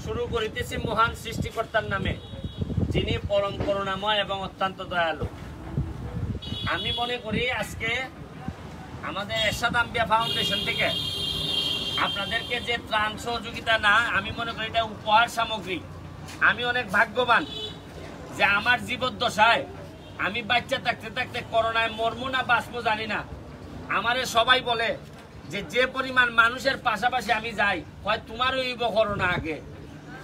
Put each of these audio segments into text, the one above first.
শুরু করিতেছি মহান সৃষ্টিকর্তার নামে, যিনি পরম করুণাময় এবং অত্যন্ত দয়ালু। আমি মনে করি আজকে আমাদের এরশাদ আম্বিয়া ফাউন্ডেশন থেকে আপনাদেরকে যে ত্রাণ সহযোগিতা না, আমি মনে করি এটা উপহার সামগ্রী। আমি অনেক ভাগ্যবান যে আমার জীবদ্দশায় আমি বাচ্চা থাকতে থাকতে করোনায় মরমু না বাঁচবো জানি না। আমারে সবাই বলে যে পরিমাণ মানুষের পাশাপাশি আমি যাই, হয় তোমারও হইব করোনা আগে।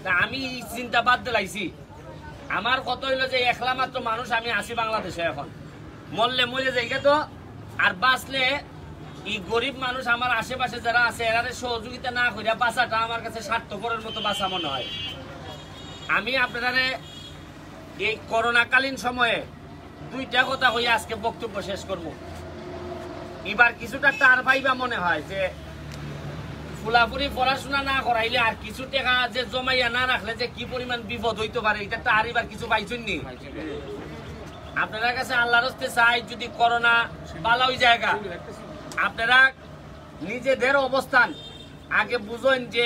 তা আমি চিন্তা বাদ দিলাইছি। আমার কত হইলো যে একলা মাত্র মানুষ আমি আছি বাংলাদেশে, এখন মরলে মরে যাই তো, আর বাঁচলে এই গরিব মানুষ আমার আশেপাশে যারা আছে এরারে সহযোগিতা না করিয়া বাঁচাটা আমার কাছে স্বার্থপরের মতো বাঁচা মনে হয়। আমি আপনারা এই করোনাকালীন সময়ে দুইটা কথা হইয়া আজকে বক্তব্য শেষ করবো। এবার কিছুটা টার ভাইবা মনে হয় যে ফুলাফুরি পড়াশোনা না করাইলে আর কিছু টাকা যে জমাইয়া না রাখলে যে কি পরিমাণ বিপদ হইতে পারে, এটা টার এবার কিছু পাইছেননি। আপনার কাছে আল্লাহর হস্তে চাই, যদি করোনা বালা ওই জায়গা আপনারা নিজেদের অবস্থান আগে বুঝেন যে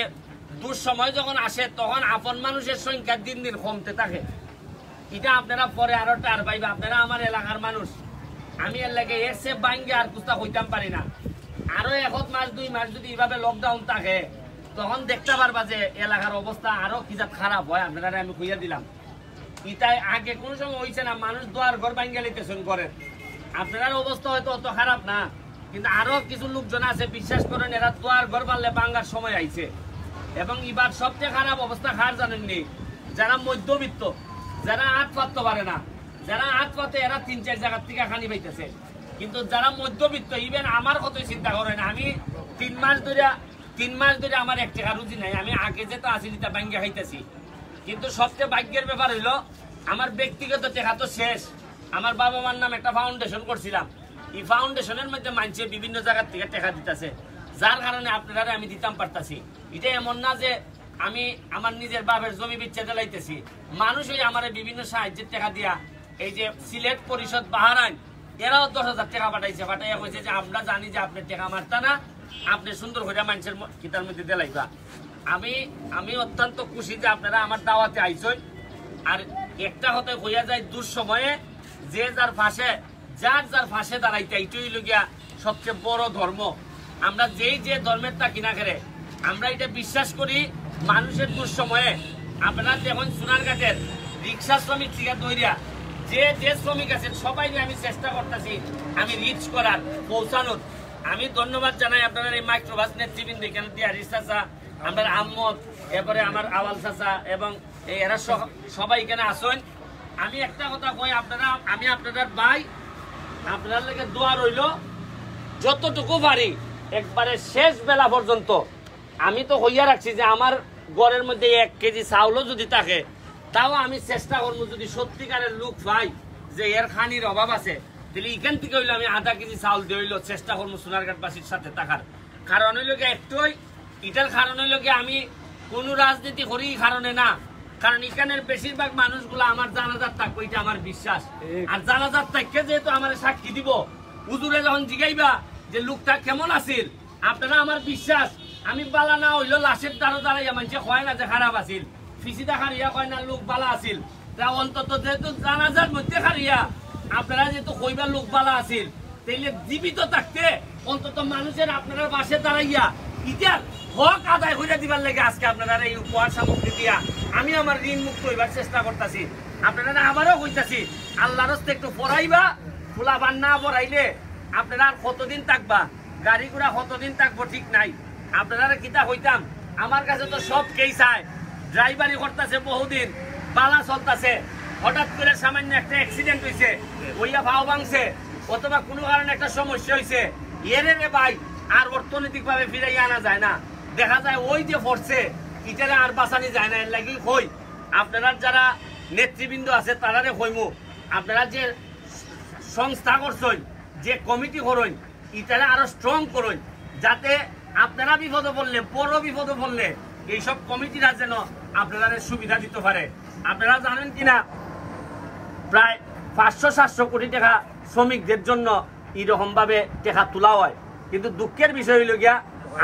দুঃসময় যখন আসে তখন আপন মানুষের সংখ্যা দিন দিন কমতে থাকে। এটা আপনারা পরে আরো টার পাইবা। আপনারা আমার এলাকার মানুষ, আমি এর লাগে এর সে বাইঙ্গে আর কুস্তা হইতাম পারি না। আরো 1 মাস 2 মাস যদি এইভাবে লকডাউন থাকে তখন দেখতে পারবা যে এলাকার অবস্থা আরো কি খারাপ হয়। আপনারা আমি কইয়া দিলাম, ইটাই আগে কোন সময় হইছে না, মানুষ দুয়ার ঘর বাইঙ্গে লিতেছেন করেন। আপনার অবস্থা হয়তো অত খারাপ না, কিন্তু আরো কিছু লোকজন আছে বিশ্বাস করেন এরা দুয়ার ঘর বানলে বাঙ্গার সময় আইছে। এবং এবার সবচেয়ে খারাপ অবস্থা কার জানেননি? যারা মধ্যবিত্ত, যারা হাত পাততে পারে না, যারা হাত পাতে এরা 3-4 জায়গার থেকে খানি পাইতেছে। কিন্তু যারা মধ্যবিত্ত, ইভেন আমার কথাই চিন্তা করেন, আমি 3 মাস ধরে আমার 1 টাকা রুজি নাই। আমি আগে যেটা আসি যেটা ব্যাংকে খাইতেছি। কিন্তু সবচেয়ে ভাগ্যের ব্যাপার হইলো আমার ব্যক্তিগত টাকা তো শেষ। আমার বাবা মার নাম একটা ফাউন্ডেশন করছিলাম, এই ফাউন্ডেশনের মধ্যে মানুষে বিভিন্ন জায়গার থেকে টাকা দিতেছে, যার কারণে আপনারা আমি দিতাম পারতাছি। এটা এমন না যে আমি আমার নিজের বাপের জমি বিচ্ছেদ লাইতেছি। মানুষই আমার বিভিন্ন সাহায্যের টাকা দিয়া, এই যে সিলেট পরিষদ বাহারাইন এরাও 10,000 টাকা পাঠাইছে। পাঠাইয়া কইছে যে আমরা জানি যে আপনার টাকা মারতা না, আপনি সুন্দর করে মানুষের কিতার মধ্যে দিলাইবা। আমি অত্যন্ত খুশি যে আপনারা আমার দাওয়াতে আইছেন। আর একটা কথা হইয়া যায়, দুঃসময়ে যে যার ফাঁসে দাঁড়াইতে, এইটাই লগিয়া সবচেয়ে বড় ধর্ম। আমরা যে ধর্মের থাকি না করে আমরা এটা বিশ্বাস করি, মানুষের দুঃসময়ে আপনারা যেমন সোনারঘাটের রিক্সা শ্রমিক থেকে দইরা যে শ্রমিক আছেন সবাই আমি চেষ্টা করতেছি আমি রিচ করার, পৌঁছানোর। আমি ধন্যবাদ জানাই আপনারা এই মাইক্রোবাস নেতৃবৃন্দ, এখানে দিয়ে হারিস চাচা, আমরা আহমদ, এরপরে আমার আওয়াল চাচা এবং এরা সবাই এখানে আসেন। আমি একটা কথা কই, আপনারা আমি আপনাদের ভাই, আপনার লাগে দোয়া রইল যতটুকু পারি একবারে শেষ বেলা পর্যন্ত। আমি তো হইয়া রাখছি যে আমার ঘরের মধ্যে 1 কেজি চাউলও যদি থাকে তাও আমি চেষ্টা করবো, যদি সত্যিকারের লোক পাই যে এর খানির অভাব আছে, তাহলে এখান থেকে হইলো আমি 1/2 কেজি চাউল দিয়ে হইলো চেষ্টা করবো সোনারঘাটবাসীর সাথে থাকার। কারণ হইল গিয়ে একটুই, এটার কারণ হইল গিয়ে আমি কোনো রাজনীতি করি কারণে না, কারণ এখানের বেশিরভাগ মানুষগুলো আমার জানাজার থাকবো, এটা আমার বিশ্বাস। আর জানাজার থাকতে যেহেতু আমার সাক্ষী দিব, হুজুরে যখন জিগাইবা যে লোকটা কেমন আছিল, আপনারা আমার বিশ্বাস আমি বালা না হইলো লাশের দ্বারা দাঁড়াইয়া মানুষে কয় না যে খারাপ আছিল, ফিসিদা খারিয়া কয় না লোক বালা আছিল। তা অন্তত যেহেতু জানাজার মধ্যে খারিয়া আপনারা যেহেতু কইবা লোক বালা আছিল, তাইলে জীবিত থাকতে অন্তত মানুষের আপনারা বাসে দাঁড়াইয়া ইটার হক আদায় হইয়া দিবার লাগে আজকে আপনারা এই উপহার সামগ্রী দিয়া আমি আমার ঋণ মুক্ত হইবার চেষ্টা করতেছি। আপনারা আবারও কইতাছি, আল্লাহর হস্তে একটু পড়াইবা, খোলা বান না পড়াইলে আপনারা আর কতদিন থাকবা, গাড়ি ঘোড়া কতদিন থাকবো ঠিক নাই। আপনারা কিতা হইতাম, আমার কাছে তো সব কেই চায়, ড্রাইভারি করতেছে বহুদিন, বালা চলতেছে, হঠাৎ করে সামান্য একটা অ্যাক্সিডেন্ট হয়েছে, ওইয়া ভাও ভাঙছে, অথবা কোনো কারণে একটা সমস্যা হয়েছে, এর রে ভাই আর অর্থনৈতিক ভাবে ফিরাইয়া আনা যায় না, দেখা যায় ওই যে পড়ছে ইটারে আর বাঁচানি যায় না। এর লাগি কই আপনারা যারা নেতৃবৃন্দ আছে তারারে কইমু, আপনারা যে সংস্থা করছেন, যে কমিটি করেন, ইটারে আরো স্ট্রং করেন, যাতে আপনারা বিপদে পড়লে, বড় বিপদে পড়লে এইসব কমিটিরা যেন আপনারা সুবিধা দিতে পারে। আপনারা জানেন কিনা প্রায় 500-700 কোটি টাকা শ্রমিকদের জন্য এরকম ভাবে টাকা তোলা হয়, কিন্তু দুঃখের বিষয় হইল গিয়া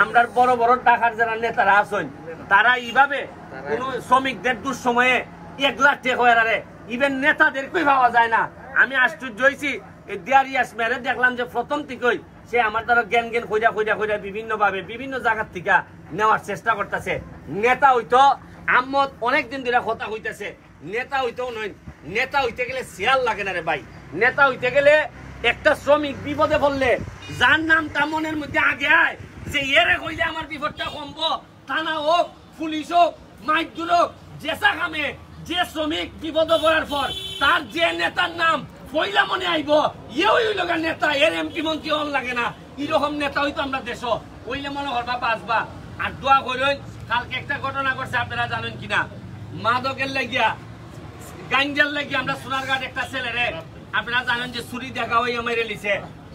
আমরা বড় বড় টাকার যারা নেতারা আছেন তারা এইভাবে কোন শ্রমিকদের দুঃসময়ে একলা টেক হয়ে ইভেন নেতাদেরকেই পাওয়া যায় না। আমি আশ্চর্য হয়েছি এই দিয়ারিয়াস মেরে দেখলাম যে প্রথম থেকেই সে আমার দ্বারা জ্ঞান খোঁজা বিভিন্ন ভাবে বিভিন্ন জায়গার থেকে নেওয়ার চেষ্টা করতেছে। নেতা হইতো আম্মদ অনেকদিন ধরে কথা হইতেছে, নেতা হইতেও নয়, নেতা হইতে গেলে শেয়ার লাগে না রে ভাই। নেতা হইতে গেলে একটা শ্রমিক বিপদে পড়লে যার নামটা মনের মধ্যে আগে আয় যে এরে কইলে আমার বিপদটা কমবো, থানা হোক পুলিশ হোক মাইকদুর হোক যেসা কামে যে শ্রমিক বিপদে পড়ার পর তার যে নেতার নাম পয়লা মনে আইব ইয়ে নেতা, এর এমপি মন্ত্রী হন লাগে না, এরকম নেতা হইতো আমরা দেশ ওইলে মনে করবা বাঁচবা। আর দোয়া করেন। কালকে একটা ঘটনা ঘটছে আপনারা জানেন কিনা, মাদকের লাগিয়া গাঞ্জার লাগিয়া আমরা সোনারঘাট একটা ছেলেরে আপনারা জানেন যে ছুরি দেখা হয়ে মেরে লিছে।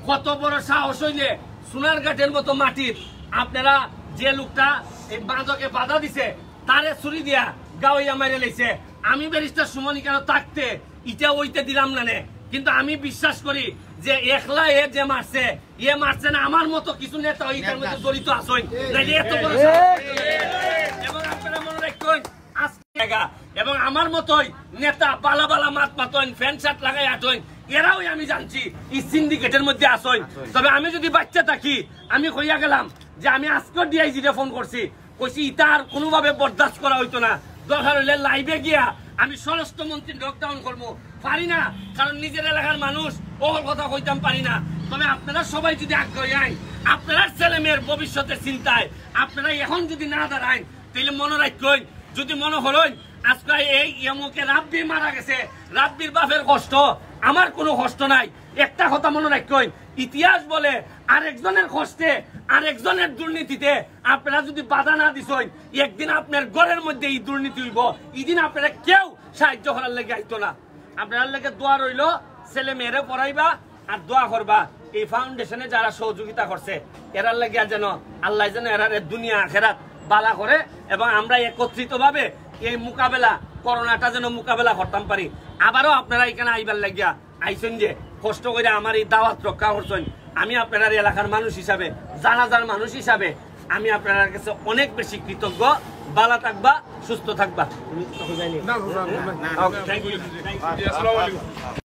কত বড় সাহস হইলে সোনারঘাটের মতো মাটির আপনারা যে লোকটা এই মাদকে বাধা দিছে তারে ছুরি দিয়া গাওয়াইয়া মেরে লিছে। আমি ব্যারিস্টার সুমন কেন থাকতে ইটা ওইতে দিলাম না, কিন্তু আমি বিশ্বাস করি যে একলা এ যে মারছে এ মারছে না, আমার মতো কিছু নেতা এটার মধ্যে জড়িত আছেন। এবং আপনারা মনে রাখবেন এবং আমার মতোই নেতা বালা বালা মাত মাতন ফ্যান শার্ট লাগাই আটন এরাও আমি জানছি এই সিন্ডিকেটের মধ্যে আসেন। তবে আমি যদি বাচ্চা থাকি আমি কইয়া গেলাম যে আমি আজকে ডিআইজিরে ফোন করছি, কইছি ইটার কোনোভাবে বরদাস্ত করা হইতো না, দরকার হইলে লাইভে গিয়া আমি স্বরাষ্ট্রমন্ত্রী লকডাউন করবো, পারি না কারণ নিজের এলাকার মানুষ ওর কথা কইতাম পারি না। তবে আপনারা সবাই যদি আগ্রহী আইন আপনারা ছেলে মেয়ের ভবিষ্যতের চিন্তায় আপনারা এখন যদি না দাঁড়ান তাহলে মনে রাখবেন, যদি মনে হলেন আজকে এই এমুকে রাব্বি মারা গেছে, রাব্বির বাপের কষ্ট আমার কোনো কষ্ট নাই। একটা কথা মনে রাখবেন, ইতিহাস বলে আরেকজনের কষ্টে আরেকজনের দুর্নীতিতে আপনারা যদি বাধা না দিছেন একদিন আপনার ঘরের মধ্যে এই দুর্নীতি হইব, এইদিন আপনারা কেউ সাহায্য করার লেগে আইতো না। আপনার লেগে দোয়া রইল, ছেলে মেয়েরে পড়াইবা আর দোয়া করবা এই ফাউন্ডেশনে যারা সহযোগিতা করছে এরার লেগে যেন আল্লাহ যেন এরার দুনিয়া আখেরাত বালা করে এবং আমরা একত্রিত ভাবে এই মোকাবেলা করোনাটা যেন মোকাবেলা করতাম পারি। আবারও আপনারা এখানে আইবার লাগিয়া আইসেন যে কষ্ট করে আমার এই দাওয়াত রক্ষা করছেন, আমি আপনার এলাকার মানুষ হিসাবে জানাজার মানুষ হিসাবে আমি আপনার কাছে অনেক বেশি কৃতজ্ঞ। ভালো থাকবা, সুস্থ থাকবা।